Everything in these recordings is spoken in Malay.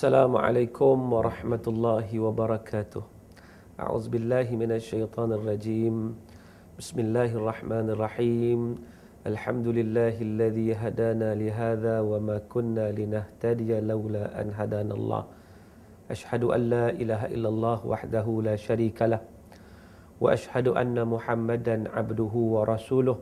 Assalamualaikum warahmatullahi wabarakatuh. A'udzubillahi minasyaitonirrajim. Bismillahirrahmanirrahim. Alhamdulillahilladzi hadana lihadza wa ma kunna linahtadiya laula an hadanallah. Ashhadu an la ilaha illallah wahdahu la syarikalah wa ashhadu anna Muhammadan abduhu wa rasuluh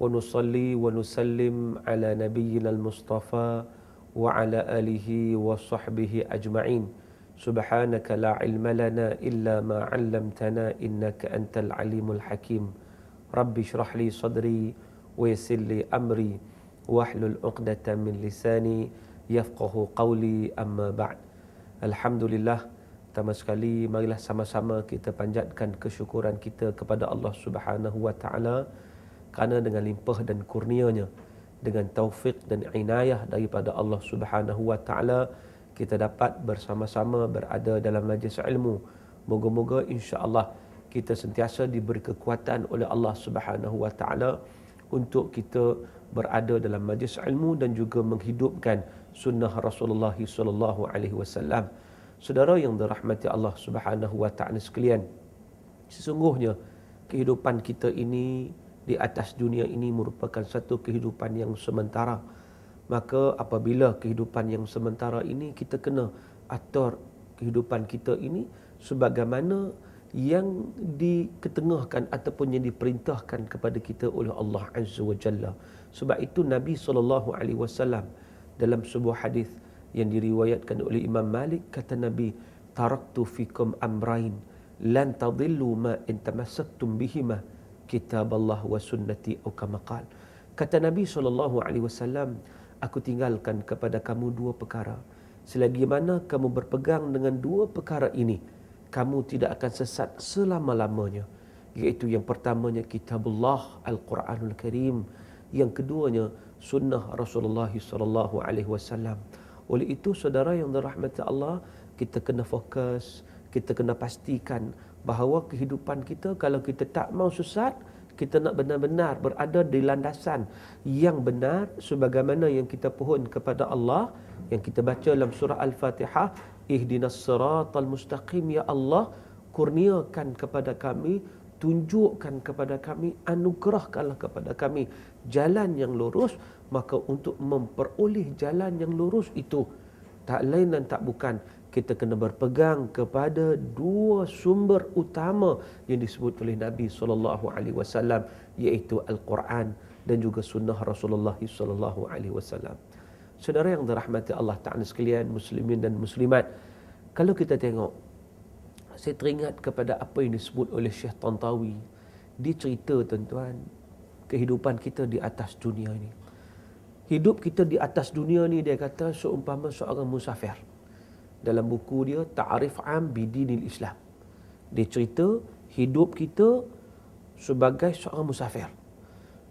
wa nusalli wa nusallim ala nabiyyinal mustafa wa ala alihi wa sahbihi ajma'in. Subhanaka la ilma lana illa ma 'allamtana innaka antal alimul hakim. Rabbi shrah li sadri wa yassir li amri wahlul 'uqdatam min lisani yafqahu qawli, amma ba'd. Alhamdulillah, pertama sekali marilah sama-sama kita panjatkan kesyukuran kita kepada Allah Subhanahu wa taala kerana dengan limpah dan kurnianya, dengan taufik dan inayah daripada Allah Subhanahu wa taala, kita dapat bersama-sama berada dalam majlis ilmu. Moga-moga insya-Allah kita sentiasa diberi kekuatan oleh Allah Subhanahu wa taala untuk kita berada dalam majlis ilmu dan juga menghidupkan sunnah Rasulullah sallallahu alaihi wasallam. Saudara yang dirahmati Allah Subhanahu wa taala sekalian, sesungguhnya kehidupan kita ini di atas dunia ini merupakan satu kehidupan yang sementara. Maka apabila kehidupan yang sementara ini, kita kena atur kehidupan kita ini sebagaimana yang diketengahkan ataupun yang diperintahkan kepada kita oleh Allah Azza wa Jalla. Sebab itu Nabi SAW dalam sebuah hadis yang diriwayatkan oleh Imam Malik, kata Nabi, taraktu fikum amrain lan tadillu ma in tamassaktum bihima, kitab Allah wa sunnati atau kama qala. Kata Nabi SAW, aku tinggalkan kepada kamu dua perkara. Selagi mana kamu berpegang dengan dua perkara ini, kamu tidak akan sesat selama-lamanya. Iaitu yang pertamanya kitabullah, Al-Quranul Karim. Yang keduanya sunnah Rasulullah SAW. Oleh itu, saudara yang dirahmati Allah, kita kena fokus, kita kena pastikan bahawa kehidupan kita, kalau kita tak mau sesat, kita nak benar-benar berada di landasan yang benar sebagaimana yang kita pohon kepada Allah, yang kita baca dalam surah Al-Fatihah, ihdinas siratal mustaqim, ya Allah, kurniakan kepada kami, tunjukkan kepada kami, anugerahkanlah kepada kami jalan yang lurus. Maka untuk memperoleh jalan yang lurus itu, tak lain dan tak bukan, kita kena berpegang kepada dua sumber utama yang disebut oleh Nabi SAW, iaitu Al-Quran dan juga sunnah Rasulullah SAW. Saudara yang dirahmati Allah Ta'ala sekalian, muslimin dan muslimat, kalau kita tengok, saya teringat kepada apa yang disebut oleh Syekh Tantawi. Dia cerita, tuan-tuan, kehidupan kita di atas dunia ini. Hidup kita di atas dunia ni, dia kata, seumpama seorang musafir. Dalam buku dia, Ta'rif Am Bidinil Islam, dia cerita hidup kita sebagai seorang musafir.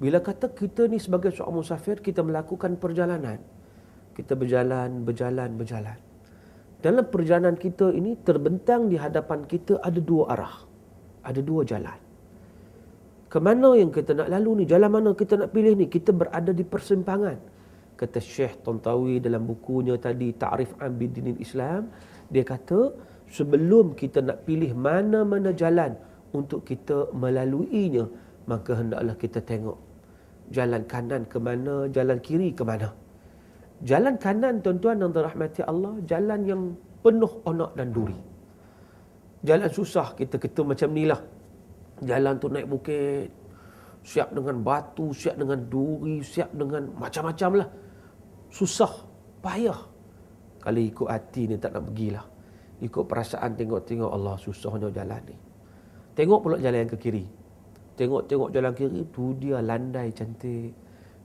Bila kata kita ni sebagai seorang musafir, kita melakukan perjalanan. Kita berjalan. Dalam perjalanan kita ini, terbentang di hadapan kita ada dua arah, ada dua jalan. Kemana yang kita nak lalu ni? Jalan mana kita nak pilih ni? Kita berada di persimpangan. Kata Syekh Tantawi dalam bukunya tadi, Ta'rif Am Bidinil Islam, dia kata sebelum kita nak pilih mana-mana jalan untuk kita melaluinya, maka hendaklah kita tengok jalan kanan ke mana, jalan kiri ke mana. Jalan kanan, tuan-tuan yang dirahmati Allah, jalan yang penuh onak dan duri. Jalan susah, kita macam ni lah. Jalan tu naik bukit, siap dengan batu, siap dengan duri, siap dengan macam-macam lah. Susah, payah. Kalau ikut hati ni tak nak pergilah. Ikut perasaan, tengok-tengok, Allah susahnya jalan ni. Tengok pula jalan yang ke kiri. Tengok jalan kiri tu, dia landai cantik,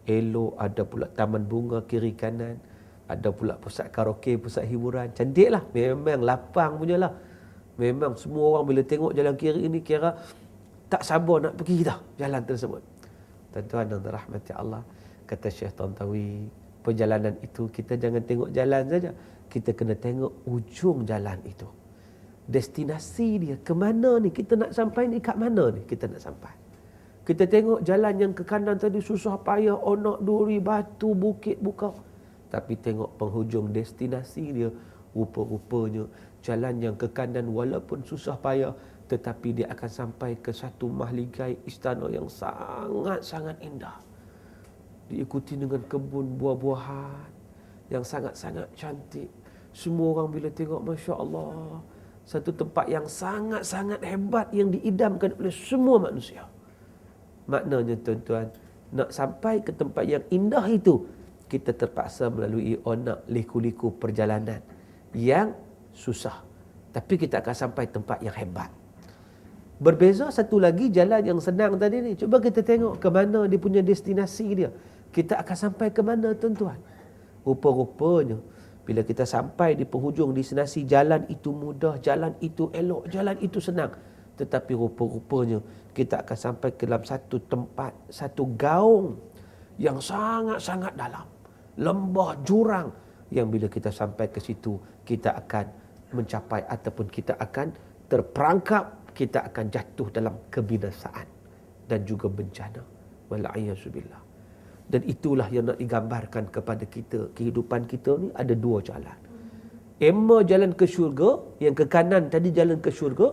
elok, ada pula taman bunga kiri kanan, ada pula pusat karaoke, pusat hiburan, cantik lah. Memang lapang punya lah. Memang semua orang bila tengok jalan kiri ini kira tak sabar nak pergi dah jalan tersebut. Tuan-tuan yang dirahmati Allah, kata Syekh Tantawi, perjalanan itu kita jangan tengok jalan saja, kita kena tengok ujung jalan itu. Destinasi dia ke mana ni, kita nak sampai ni kat mana ni kita nak sampai. Kita tengok jalan yang ke kanan tadi susah payah, onak duri, batu, bukit, bukau. Tapi tengok penghujung destinasi dia, Rupa-rupanya jalan yang ke kanan walaupun susah payah, tetapi dia akan sampai ke satu mahligai istana yang sangat-sangat indah. Diikuti dengan kebun buah-buahan yang sangat-sangat cantik. Semua orang bila tengok, Masya Allah, satu tempat yang sangat-sangat hebat yang diidamkan oleh semua manusia. Maknanya tuan-tuan, nak sampai ke tempat yang indah itu, kita terpaksa melalui onak liku-liku perjalanan yang susah. Tapi kita akan sampai tempat yang hebat. Berbeza satu lagi jalan yang senang tadi ni. Cuba kita tengok ke mana dia punya destinasi dia. Kita akan sampai ke mana tuan-tuan? Rupa-rupanya bila kita sampai di penghujung destinasi, jalan itu mudah, jalan itu elok, jalan itu senang. Tetapi rupa-rupanya kita akan sampai ke dalam satu tempat, satu gaung yang sangat-sangat dalam. Lembah jurang yang bila kita sampai ke situ, kita akan mencapai ataupun kita akan terperangkap, kita akan jatuh dalam kebinasaan dan juga bencana. Wal'iyyazubillah. Dan itulah yang nak digambarkan kepada kita. Kehidupan kita ni ada dua jalan. Ema jalan ke syurga, yang ke kanan tadi jalan ke syurga,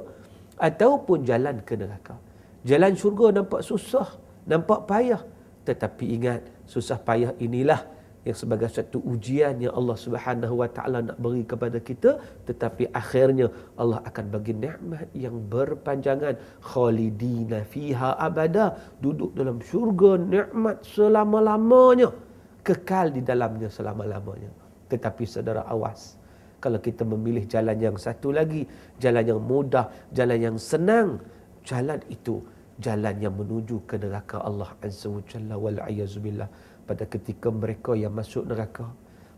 ataupun jalan ke neraka. Jalan syurga nampak susah, nampak payah. Tetapi ingat, susah payah inilah yang sebagai satu ujian yang Allah Subhanahu Wa Taala nak beri kepada kita, tetapi akhirnya Allah akan bagi nikmat yang berpanjangan, khalidina fiha abada, duduk dalam syurga nikmat selama-lamanya, kekal di dalamnya selama-lamanya. Tetapi saudara, awas, kalau kita memilih jalan yang satu lagi, jalan yang mudah, jalan yang senang, jalan itu jalan yang menuju ke neraka Allah Azza wa Jalla wal'iyyazubillah. Pada ketika mereka yang masuk neraka,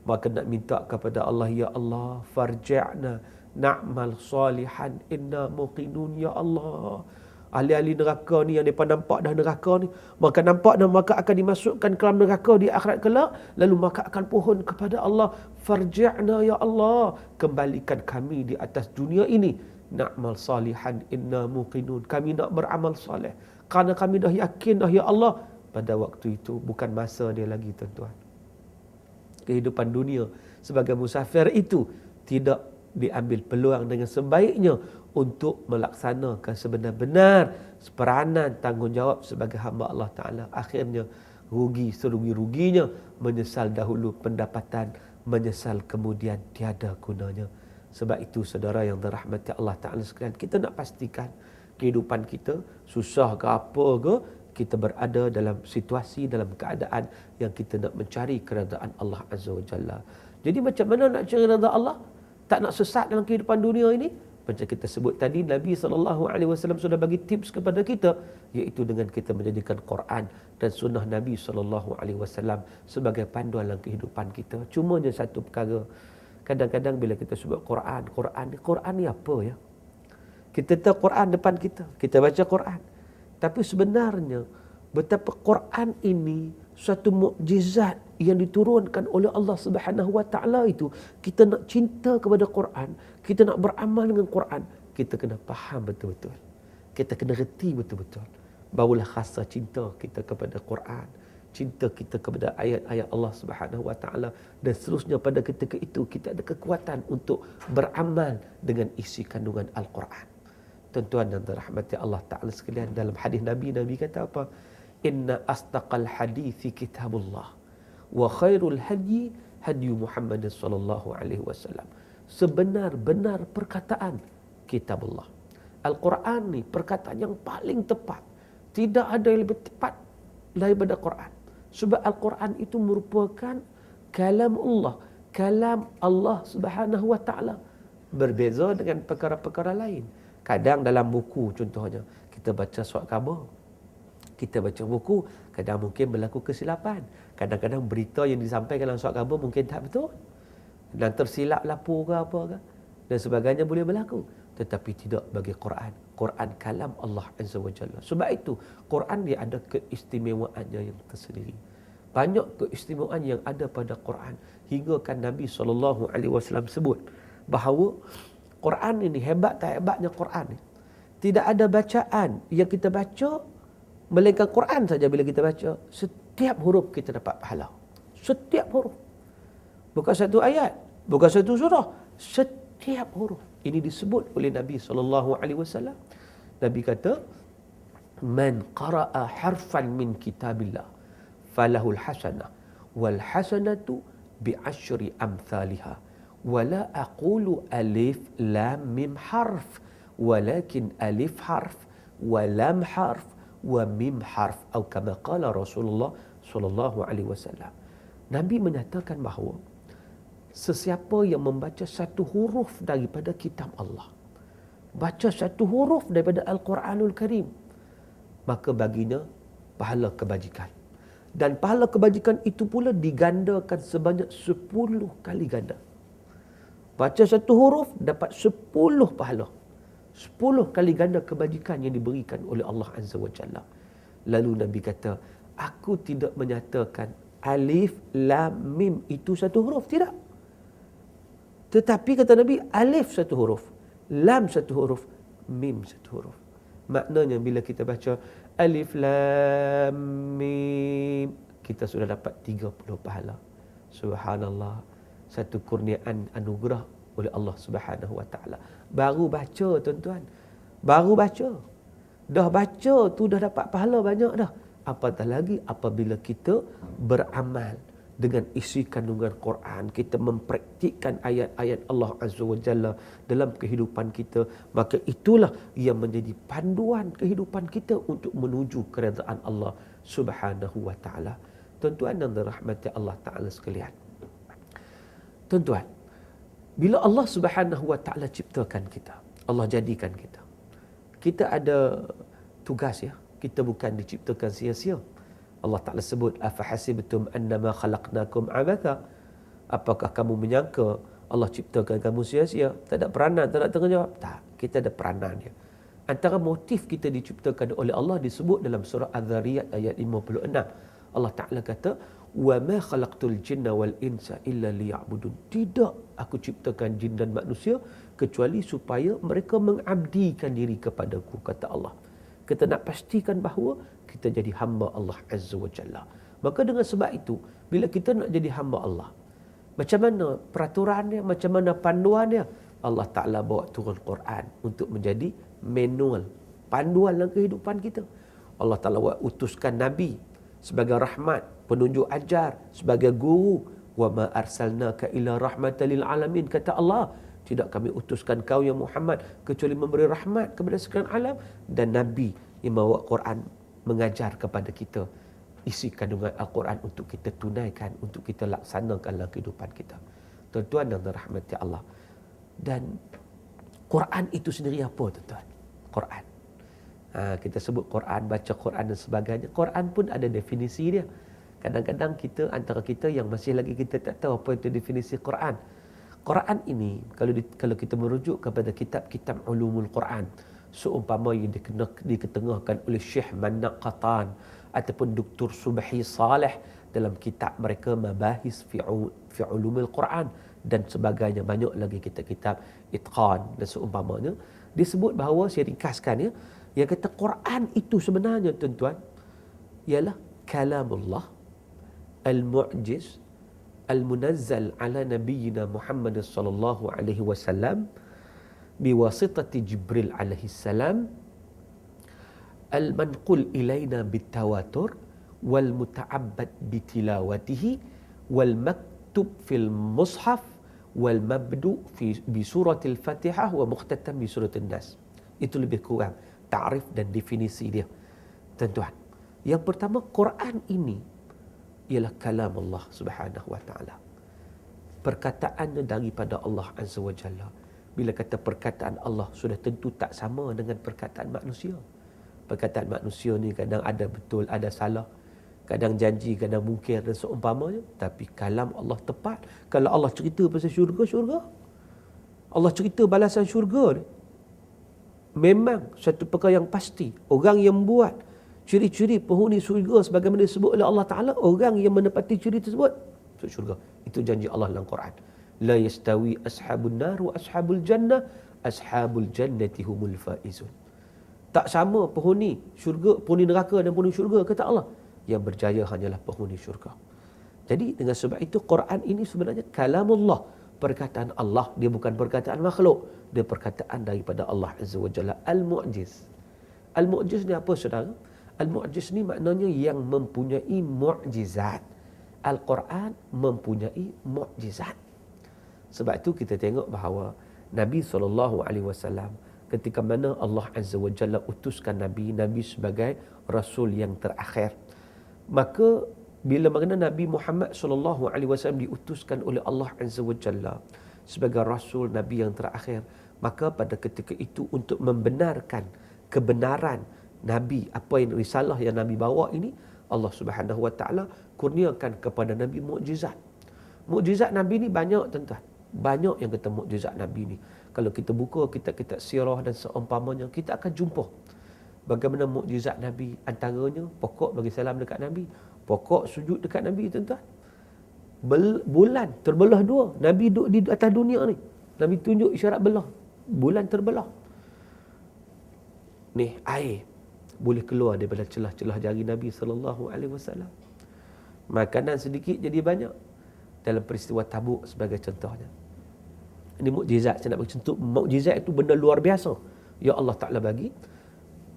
maka nak minta kepada Allah, ya Allah, farji'na na'mal salihan inna muqinun, ya Allah. Ahli-ahli neraka ni yang mereka nampak dah neraka ni, maka nampak dah maka akan dimasukkan ke dalam neraka di akhirat kelak, lalu maka akan pohon kepada Allah, farji'na ya Allah, kembalikan kami di atas dunia ini, na'mal salihan inna muqinun, kami nak beramal soleh kerana kami dah yakin dah ya Allah. Pada waktu itu bukan masa dia lagi tuan-tuan. Kehidupan dunia sebagai musafir itu tidak diambil peluang dengan sebaiknya untuk melaksanakan sebenar-benar peranan tanggungjawab sebagai hamba Allah Ta'ala. Akhirnya rugi serugi-ruginya, menyesal dahulu pendapatan, menyesal kemudian tiada gunanya. Sebab itu saudara yang dirahmati Allah Ta'ala sekalian, kita nak pastikan kehidupan kita susah ke apa ke, kita berada dalam situasi, dalam keadaan yang kita nak mencari keredaan Allah Azza wa Jalla. Jadi macam mana nak cari redha Allah? Tak nak sesat dalam kehidupan dunia ini? Macam kita sebut tadi, Nabi SAW sudah bagi tips kepada kita, iaitu dengan kita menjadikan Quran dan sunnah Nabi SAW sebagai panduan dalam kehidupan kita. Cumanya satu perkara, kadang-kadang bila kita sebut Quran ni apa ya? Kita tahu Quran depan kita, kita baca Quran. Tapi sebenarnya betapa Quran ini suatu mukjizat yang diturunkan oleh Allah Subhanahu Wa Taala itu. Kita nak cinta kepada Quran, kita nak beramal dengan Quran, kita kena faham betul-betul. Kita kena reti betul-betul. Barulah rasa cinta kita kepada Quran, cinta kita kepada ayat-ayat Allah Subhanahu Wa Taala, dan seterusnya pada ketika itu kita ada kekuatan untuk beramal dengan isi kandungan Al-Quran. Tuan-tuan dan dirahmati Allah Ta'ala sekalian, dalam hadis Nabi kata apa? Inna astaqal hadithi kitabullah wa khairul hadyi hadyu Muhammad sallallahu alaihi wasallam. Sebenar-benar perkataan kitabullah. Al-Quran ni perkataan yang paling tepat. Tidak ada yang lebih tepat daripada Quran. Sebab Al-Quran itu merupakan kalam Allah, kalam Allah Subhanahu wa Ta'ala. Berbeza dengan perkara-perkara lain. Kadang dalam buku contohnya, kita baca surat khabar, kita baca buku, kadang mungkin berlaku kesilapan. Kadang-kadang berita yang disampaikan dalam surat khabar mungkin tak betul. Dan tersilap lapor ke apa ke, dan sebagainya boleh berlaku. Tetapi tidak bagi Quran. Quran kalam Allah Azza wa Jalla. Sebab itu, Quran dia ada keistimewaannya yang tersendiri. Banyak keistimewaan yang ada pada Quran. Hingga kan Nabi SAW sebut bahawa Quran ini hebat tak hebatnya Quran ni. Tidak ada bacaan yang kita baca melainkan Quran saja bila kita baca. Setiap huruf kita dapat pahala. Setiap huruf. Bukan satu ayat, bukan satu surah. Setiap huruf. Ini disebut oleh Nabi SAW. Nabi kata, man qara'a harfan min kitabillah falahul hasanah wal hasanatu bi'asyri amthaliha wala aqulu alif lam mim harf walakin alif harf wa lam harf wa mim harf atau kama qala Rasulullah sallallahu alaihi wasallam. Nabi menyatakan bahawa sesiapa yang membaca satu huruf daripada kitab Allah, baca satu huruf daripada Al-Quranul Karim, maka baginya pahala kebajikan. Dan pahala kebajikan itu pula digandakan sebanyak 10 kali ganda. Baca satu huruf dapat 10 pahala. 10 kali ganda kebajikan yang diberikan oleh Allah Azza wa Jalla. Lalu Nabi kata, aku tidak menyatakan alif, lam, mim itu satu huruf. Tidak. Tetapi kata Nabi, alif satu huruf, lam satu huruf, mim satu huruf. Maknanya bila kita baca alif lam mim, kita sudah dapat 30 pahala. Subhanallah. Satu kurniaan anugerah oleh Allah Subhanahu wa taala. Baru baca tuan-tuan. Baru baca. Dah baca tu dah dapat pahala banyak dah. Apatah lagi apabila kita beramal dengan isi kandungan Quran, kita mempraktikkan ayat-ayat Allah Azza wa Jalla dalam kehidupan kita, maka itulah yang menjadi panduan kehidupan kita untuk menuju keredaan Allah Subhanahu wa taala. Tuan-tuan dan dirahmati Allah taala sekalian. Tuan-tuan, bila Allah Subhanahu wa taala ciptakan kita, Allah jadikan kita, kita ada tugas ya. Kita bukan diciptakan sia-sia. Allah Ta'ala sebut, afahasibtum annama khalaqnakum abatha. Apakah kamu menyangka Allah ciptakan kamu sia-sia? Tak ada peranan, tak ada tanggungjawab? Tak, kita ada peranan dia. Antara motif kita diciptakan oleh Allah disebut dalam surah Az-Zariyat ayat 56. Allah Ta'ala kata, wa ma khalaqtul jinna wal insa illa liya'budun. Tidak aku ciptakan jin dan manusia kecuali supaya mereka mengabdikan diri kepadaku, kata Allah. Kita nak pastikan bahawa kita jadi hamba Allah Azza wa Jalla. Maka dengan sebab itu, bila kita nak jadi hamba Allah, macam mana peraturannya, macam mana panduannya? Allah Ta'ala bawa turun Quran untuk menjadi manual, panduan dalam kehidupan kita. Allah Ta'ala utuskan Nabi sebagai rahmat, penunjuk ajar, sebagai guru. Wa ma arsalnaka illa rahmatan lil alamin, kata Allah. Tidak kami utuskan kau ya Muhammad kecuali memberi rahmat kepada sekalian alam. Dan Nabi yang bawa Quran mengajar kepada kita isi kandungan Al-Quran untuk kita tunaikan, untuk kita laksanakan dalam kehidupan kita. Tuan-tuan dan rahmati Allah. Dan Quran itu sendiri apa tuan-tuan? Quran. Kita sebut Quran, baca Quran dan sebagainya. Quran pun ada definisi dia. Kadang-kadang kita, antara kita yang masih lagi kita tak tahu apa itu definisi Quran. Quran ini, kalau kita merujuk kepada kitab-kitab ulumul Quran, seumpama yang diketengahkan oleh Syekh Manna Qatan ataupun Dr. Subhi Saleh dalam kitab mereka Mabahis fi ulumul Quran dan sebagainya, banyak lagi kitab-kitab itqan dan seumpamanya, disebut bahawa, saya ringkaskan ya, yang kata Quran itu sebenarnya tuan-tuan ialah kalamullah al-mu'jiz al-munazzal ala nabiyyina Muhammad sallallahu alaihi wasallam biwasitati Jibril alaihi salam al-manqul ilaina bitawatur wal muta'abbad bitilawatihi wal maktub fil mushaf wal mabdu bi suratil Fatihah wa mukhtatam bi suratin Nas. Itu lebih kurang ta'rif dan definisi dia. Tuan-tuan, yang pertama, Quran ini ialah kalam Allah Subhanahu wa taala. Perkataannya daripada Allah Azza wa Jalla. Bila kata perkataan Allah, sudah tentu tak sama dengan perkataan manusia. Perkataan manusia ni kadang ada betul, ada salah. Kadang janji, kadang mungkir dan seumpamanya. Tapi kalam Allah tepat. Kalau Allah cerita pasal syurga, syurga. Allah cerita balasan syurga ni, memang satu perkara yang pasti. Orang yang buat ciri-ciri penghuni syurga sebagaimana disebut oleh Allah Ta'ala, orang yang menepati ciri tersebut masuk syurga. Itu janji Allah dalam Quran. La yastawi ashabun nar wa ashabul jannah, ashabul jannati humul faizun. Tak sama penghuni syurga, penghuni neraka dan penghuni syurga, kata Allah. Yang berjaya hanyalah penghuni syurga. Jadi dengan sebab itu Quran ini sebenarnya kalamullah, perkataan Allah, dia bukan perkataan makhluk, dia perkataan daripada Allah Azza wa Jalla. Al-Mu'jiz. Al-Mu'jiz ni apa saudara? Al-Mu'jiz ni maknanya yang mempunyai mu'jizat. Al-Quran mempunyai mu'jizat. Sebab tu kita tengok bahawa Nabi SAW ketika mana Allah Azza wa Jalla utuskan Nabi sebagai Rasul yang terakhir, maka bila mana Nabi Muhammad SAW diutuskan oleh Allah Azza wa Jalla sebagai Rasul Nabi yang terakhir, maka pada ketika itu untuk membenarkan kebenaran Nabi, apa yang risalah yang Nabi bawa ini, Allah Subhanahu Wa Taala kurniakan kepada Nabi mukjizat. Mukjizat Nabi ni banyak tuan-tuan. Banyak yang kata mukjizat Nabi ni. Kalau kita buka kitab-kitab sirah dan seumpamanya, kita akan jumpa bagaimana mukjizat Nabi. Antaranya pokok bagi salam dekat Nabi, pokok sujud dekat Nabi tuan-tuan. Bulan terbelah dua. Nabi duduk di atas dunia ni, Nabi tunjuk isyarat belah, bulan terbelah. Ni air boleh keluar daripada celah-celah jari Nabi SAW. Makanan sedikit jadi banyak dalam peristiwa Tabuk sebagai contohnya. Ini mukjizat. Saya nak bagi contoh, mukjizat itu benda luar biasa yang Allah Ta'ala bagi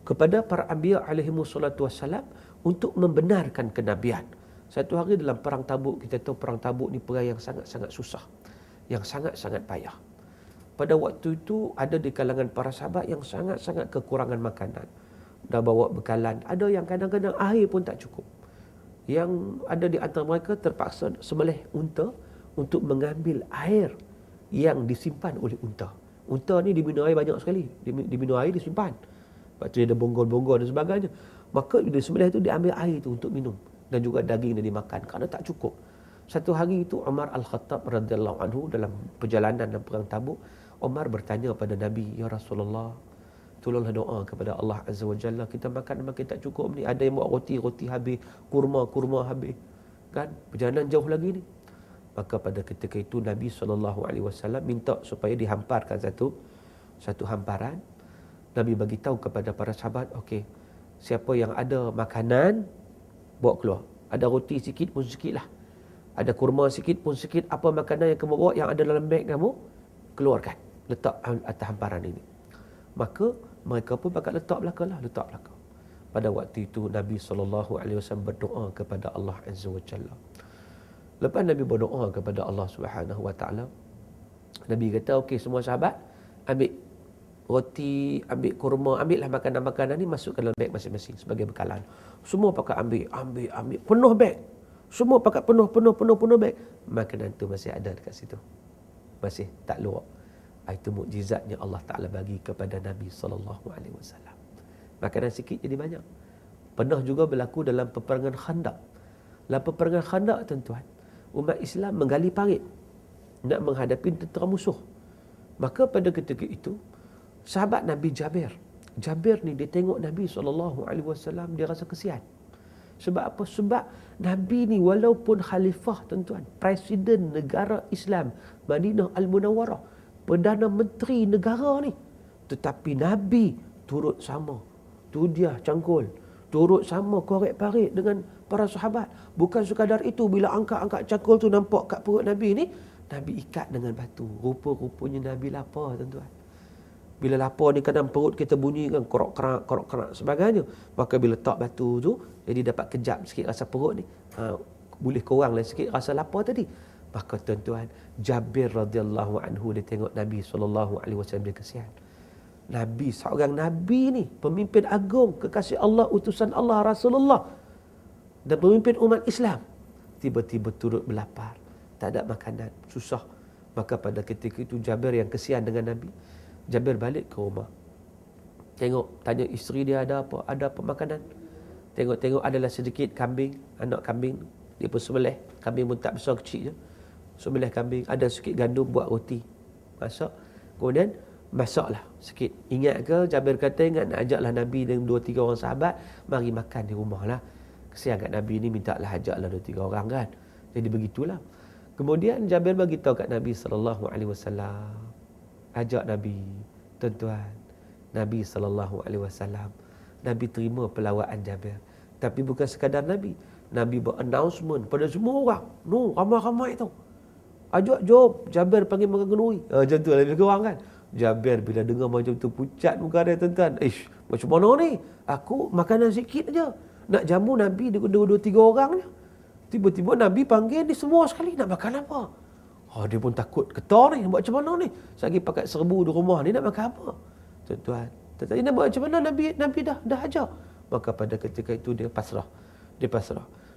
kepada para anbiya alaihimus salatu wassalam untuk membenarkan kenabian. Satu hari dalam perang Tabuk, kita tahu perang Tabuk ni perang yang sangat-sangat susah, yang sangat-sangat payah. Pada waktu itu ada di kalangan para sahabat yang sangat-sangat kekurangan makanan. Dah bawa bekalan, ada yang kadang-kadang air pun tak cukup. Yang ada di antara mereka terpaksa sembelih unta untuk mengambil air yang disimpan oleh unta. Unta ni diminum air banyak sekali, diminum air disimpan. Lepas tu dia ada bonggol-bonggol dan sebagainya. Maka bila sembelih tu dia ambil air tu untuk minum, dan juga daging dia dimakan kerana tak cukup. Satu hari itu Umar Al-Khattab radhiyallahu anhu dalam perjalanan dalam perang Tabuk, Umar bertanya pada Nabi, "Ya Rasulullah, tolonglah doa kepada Allah Azza wa Jalla, kita makan tak cukup ni. Ada yang buat roti habis, kurma habis. Kan? Perjalanan jauh lagi ni." Maka pada ketika itu Nabi SAW minta supaya dihamparkan satu hamparan. Nabi bagi tahu kepada para sahabat, okey, siapa yang ada makanan, bawa keluar. Ada roti sikit pun sikit lah, ada kurma sikit pun sikit, apa makanan yang kamu bawa yang ada dalam beg kamu, keluarkan, letak atas hamparan ini. Maka mereka pun bakal letak belakang. Pada waktu itu Nabi SAW berdoa kepada Allah Azza wa Jalla. Lepas Nabi berdoa kepada Allah Subhanahu Wa Taala, Nabi kata, okey semua sahabat, ambil roti, ambil kurma, ambillah makanan-makanan ni, masukkan dalam beg masing-masing sebagai bekalan. Semua pakai ambil, penuh beg. Semua pakai penuh beg. Makanan tu masih ada dekat situ, masih tak luar. Itu mukjizatnya Allah Ta'ala bagi kepada Nabi SAW. Makanan sikit jadi banyak. Pernah juga berlaku dalam peperangan Khandaq. Dalam peperangan Khandaq tuan-tuan, umat Islam menggali parit nak menghadapi tentera musuh. Maka pada ketika itu sahabat Nabi Jabir ni dia tengok Nabi SAW, dia rasa kesian. Sebab apa? Sebab Nabi ni walaupun khalifah tuan-tuan, presiden negara Islam Madinah Al-Munawwarah, Perdana Menteri negara ni, tetapi Nabi turut sama, tu dia cangkul, turut sama korek parit dengan para sahabat. Bukan sekadar itu, bila angkat cangkul tu nampak kat perut Nabi ni, Nabi ikat dengan batu. Rupa-rupanya Nabi lapar tuan-tuan. Bila lapar ni kadang perut kita bunyi kan, korok-kerak sebagainya. Maka bila letak batu tu, jadi dapat kejap sikit rasa perut ni. Boleh kurang lah sikit rasa lapar tadi. Maka tuan-tuan, Jabir radhiyallahu anhu dia tengok Nabi SAW, dia kesian. Nabi, seorang Nabi ni, pemimpin agung, kekasih Allah, utusan Allah, Rasulullah, dan pemimpin umat Islam, tiba-tiba turut berlapar, tak ada makanan, susah. Maka pada ketika itu Jabir yang kesian dengan Nabi, Jabir balik ke rumah, tengok, tanya isteri dia ada apa makanan. Tengok adalah sedikit kambing, anak kambing, dia pun sembelih. Kambing pun tak besar, kecil je, sembelih kambing. Ada sikit gandum, buat roti, masak. Kemudian masaklah sikit. Ingat ke, Jabir kata, ingat nak ajaklah Nabi dengan 2-3 orang sahabat, mari makan di rumah lah. Kesian kat Nabi ni, minta lah ajaklah 2-3 orang kan. Jadi begitulah. Kemudian Jabir bagi tahu kat Nabi SAW, ajak Nabi. Tuan-tuan, Nabi SAW, Nabi terima pelawaan Jabir. Tapi bukan sekadar Nabi buat announcement pada semua orang. Ramai-ramai tu. Ajak jom. Jabir panggil makan kenduri. Macam tu lebih kurang kan. Jabir bila dengar macam tu pucat muka dia tuan-tuan. Macam mana ni? Aku makanan sikit aja. Nak jamu Nabi dua tiga orang je. Tiba-tiba Nabi panggil ni semua sekali. Nak makan apa? Dia pun takut. Ketar ni. Nak buat macam mana ni? Sagi pakai serbu di rumah ni nak makan apa? Tuan-tuan. Tetapi nak buat macam mana? Nabi dah ajar. Maka pada ketika itu dia pasrah.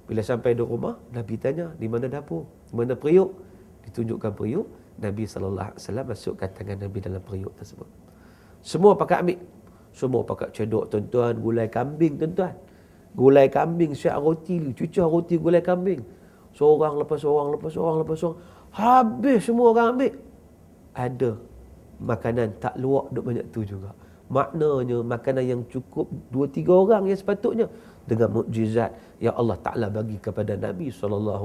Bila sampai di rumah, Nabi tanya, di mana dapur? Di mana periuk? Ditunjukkan periuk. Nabi SAW masukkan tangan Nabi dalam periuk tersebut. Semua pakai ambil. Semua pakai cedok tuan-tuan. Gulai kambing tuan-tuan. Gulai kambing, siap roti, cucah roti gulai kambing. Seorang lepas seorang. Habis semua orang ambil. Ada makanan tak luak duk banyak tu juga. Maknanya makanan yang cukup 2-3 orang yang sepatutnya. Dengan mukjizat yang Allah Ta'ala bagi kepada Nabi SAW.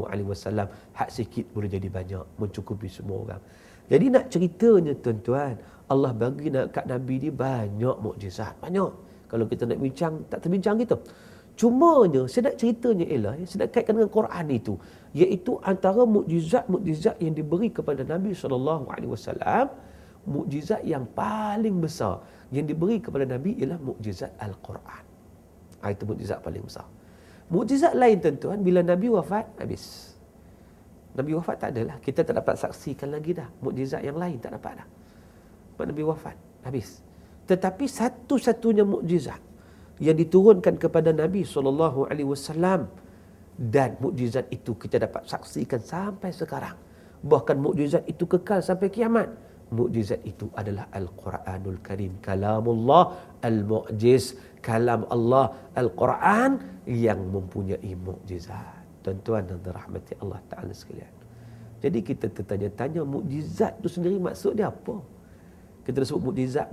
Hak sikit boleh jadi banyak. Mencukupi semua orang. Jadi nak ceritanya tuan-tuan. Allah bagi kat Nabi ni banyak mukjizat. Banyak. Kalau kita nak bincang, tak terbincang kita. Cumanya, saya nak ceritanya ialah, saya nak kaitkan dengan Quran itu. Iaitu antara mukjizat yang diberi kepada Nabi SAW. Mukjizat yang paling besar yang diberi kepada Nabi ialah mukjizat Al-Quran. Itu mukjizat paling besar. Mukjizat lain tuan-tuan, bila Nabi wafat, habis. Nabi wafat tak adalah. Kita tak dapat saksikan lagi dah. Mukjizat yang lain tak dapat dah. Nabi wafat, habis. Tetapi satu-satunya mukjizat yang diturunkan kepada Nabi SAW, dan mukjizat itu kita dapat saksikan sampai sekarang. Bahkan mukjizat itu kekal sampai kiamat. Mukjizat itu adalah Al-Quranul Karim. Kalamullah Al-Mu'jiz. Kalam Allah Al-Quran yang mempunyai mukjizat. Tuan-tuan dan dirahmati Allah Ta'ala sekalian. Jadi kita tertanya-tanya mukjizat itu sendiri maksud dia apa? Kita sebut mukjizat.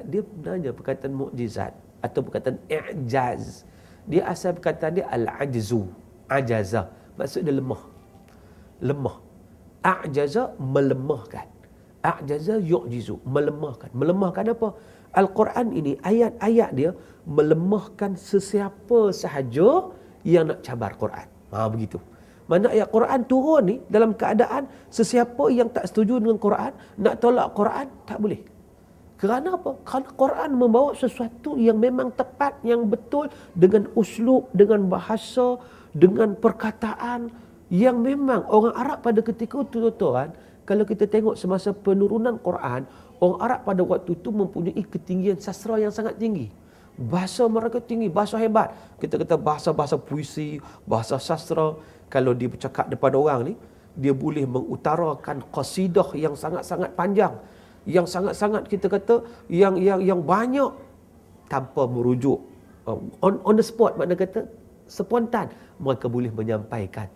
Dia sebenarnya perkataan mukjizat atau perkataan i'jaz. Dia asal perkataan dia al-ajzu. Ajaza. Maksud dia lemah. A'jaza, melemahkan. A'jaza yu'jizu, melemahkan. Melemahkan apa? Al-Quran ini, ayat-ayat dia melemahkan sesiapa sahaja yang nak cabar Quran. Begitu. Mana ayat Quran turun ni dalam keadaan sesiapa yang tak setuju dengan Quran, nak tolak Quran, tak boleh. Kerana apa? Kerana Quran membawa sesuatu yang memang tepat, yang betul, dengan uslub, dengan bahasa, dengan perkataan yang memang orang Arab pada ketika itu tuan-tuan, kalau kita tengok semasa penurunan Quran, orang Arab pada waktu itu mempunyai ketinggian sastra yang sangat tinggi. Bahasa mereka tinggi, bahasa hebat. Kita kata bahasa-bahasa puisi, bahasa sastra. Kalau dia bercakap depan orang ni, dia boleh mengutarakan qasidah yang sangat-sangat panjang. Yang sangat-sangat kita kata, yang banyak tanpa merujuk. On the spot, makna kata spontan. Mereka boleh menyampaikan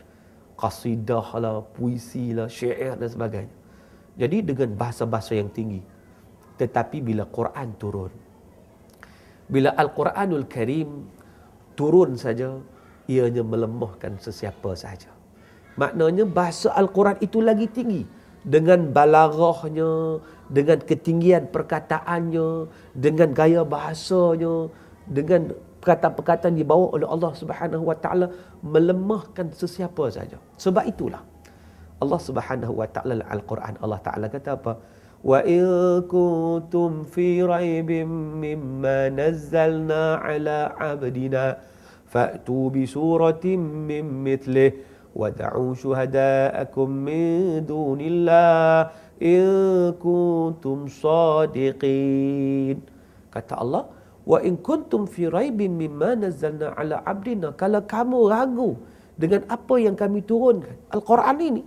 qasidah lah, puisi lah, syair dan sebagainya. Jadi dengan bahasa-bahasa yang tinggi. Tetapi bila Quran turun, bila Al-Quranul Karim turun saja, ianya melemahkan sesiapa saja. Maknanya bahasa Al-Quran itu lagi tinggi. Dengan balaghahnya, dengan ketinggian perkataannya, dengan gaya bahasanya, dengan perkataan-perkataan dibawa oleh Allah Subhanahu wa taala, melemahkan sesiapa saja. Sebab itulah Allah Subhanahu wa taala Al-Quran, Allah Taala kata apa? Wa in kuntum fi raibin mimma nazzalna ala 'abdina fa'tu bi suratin min mithlihi wad'u syuhada'akum min dunillah in kuntum shadiqin. Kata Allah, wa in kuntum fi raibin mimma nazzalna ala 'abdina, kalau kamu ragu dengan apa yang kami turunkan, Al-Quran ini,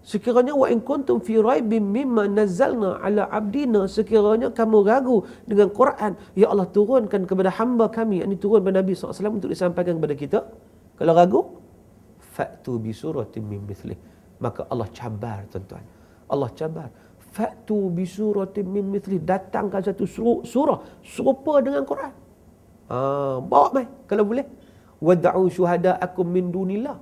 sekiranya wa in kuntum fi raibin mimma nazzalna ala 'abdina, sekiranya kamu ragu dengan Quran yang Allah turunkan kepada hamba kami, yang turun kepada Nabi SAW untuk disampaikan kepada kita, kalau ragu, fa'tu bi suratin min mithlih, maka Allah cabar tuan-tuan. Allah cabar. Fa'tu bi suratin min mithlih, datangkan satu surah serupa dengan Quran. Bawa mai kalau boleh. Wad'u syuhada'akum min dunillah.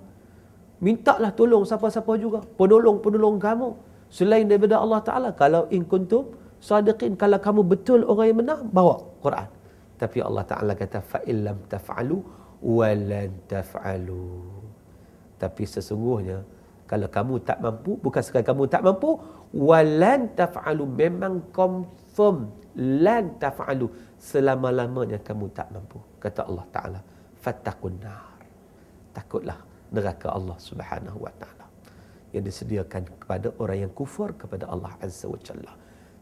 Mintalah tolong siapa-siapa juga, penolong-penolong kamu selain daripada Allah Taala. Kalau in kuntum sadiqin, kalau kamu betul orang yang benar, bawa Quran. Tapi Allah Taala kata fa illam taf'alu wa lan taf'alu. Tapi sesungguhnya Kalau kamu tak mampu, bukan sekadar kamu tak mampu, walan taf'alu, memang confirm, lan taf'alu, selama-lamanya kamu tak mampu. Kata Allah Ta'ala, fattaqun nar, takutlah neraka Allah Subhanahu wa Ta'ala yang disediakan kepada orang yang kufur kepada Allah Azza wa Jalla.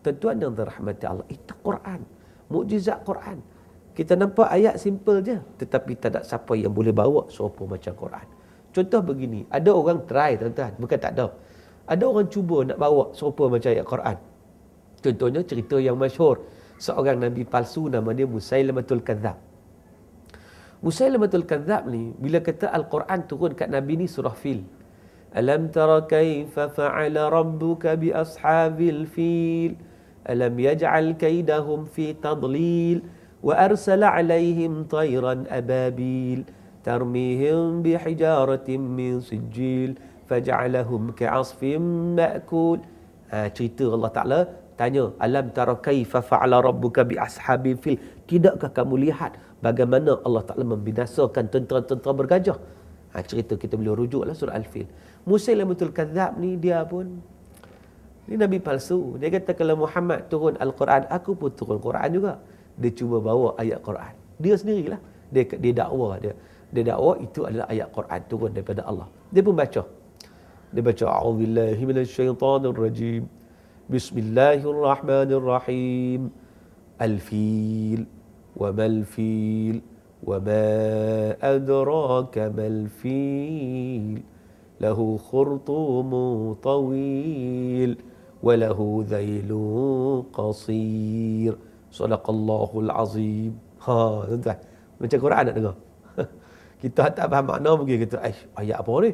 Tuan-tuan yang dirahmati Allah, itu Quran, mukjizat Quran. Kita nampak ayat simple je, tetapi tak ada siapa yang boleh bawa serupa macam Quran. Contoh begini, ada orang try tuan-tuan, bukan tak ada. Ada orang cuba nak bawa serupa macam ayat Quran. Contohnya cerita yang masyhur, seorang nabi palsu nama dia Musailamatul Kadzab. Musailamatul Kadzab ni bila kata Al-Quran turun kat nabi ni surah Fil. Alam tara kaifa fa'ala rabbuka bi ashabil fil? Alam yaj'al kaidahum fi tadlil? Wa arsala 'alaihim tayran ababil tarmihim bihijaratin min sijil faj'alahum ka'asfin ma'kul. Cerita Allah Ta'ala tanya, alam tara kaifa fa'ala rabbuka bi ashabil fil? Tidakkah kamu lihat bagaimana Allah Ta'ala membinasakan tentera-tentera bergajah? Cerita kita boleh rujuklah surah Al-Fil. Musailamatul Kadzab ni dia pun ni nabi palsu. Dia kata kalau Muhammad turun Al-Quran, aku pun turun Quran juga. Dia cuba bawa ayat Quran. Dia sendirilah. Dia dakwa dia. Dia dakwa itu adalah ayat Quran turun daripada Allah. Dia pun baca. Dia baca a'udzubillahi minasyaitonirrajim. Bismillahirrahmanirrahim. Al-fil wa mal fil wa ma adraka mal fil. Lahu khurtumun tawil wa lahu dhailun qasir. Sadaqallahul azim. Tuan-tuan, macam Quran nak dengar. Kita tak faham makna mungkin kita ayat apa ni?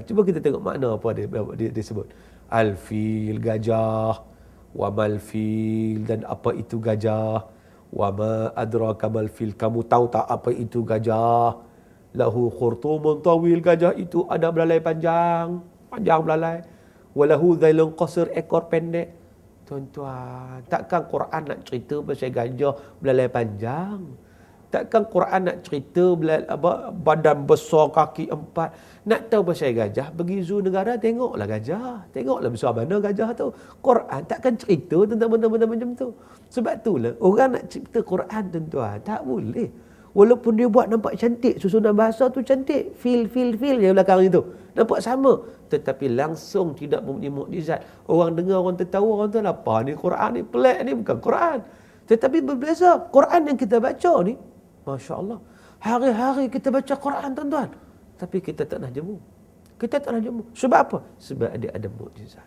Cuba kita tengok makna apa dia sebut. Al-fil, gajah, wa mal fil, dan apa itu gajah, wa ma adraka mal fil, kamu tahu tak apa itu gajah? Lahu khurtumun tawil, gajah itu ada belalai panjang belalai. Wa lahu dhailun qasir, ekor pendek. Tuan-tuan, takkan Quran nak cerita pasal gajah belalai panjang? Takkan Quran nak cerita badan besar, kaki 4? Nak tahu pasal gajah, pergi zoo negara, tengoklah gajah. Tengoklah besar mana gajah tu. Quran takkan cerita tentang benda-benda macam tu. Sebab itulah orang nak cipta Quran, tuan-tuan, tak boleh. Walaupun dia buat nampak cantik, susunan bahasa tu cantik, feel yang belakang itu nampak sama, tetapi langsung tidak mempunyai mukjizat. Orang dengar, orang tertawa, orang tu apa ni Quran ni, pelik ni, bukan Quran. Tetapi berbeza. Quran yang kita baca ni, Masya Allah, hari-hari kita baca Quran, tuan-tuan, tapi kita tak nak jemu. Kita tak nak jemu. Sebab apa? Sebab dia ada mukjizat.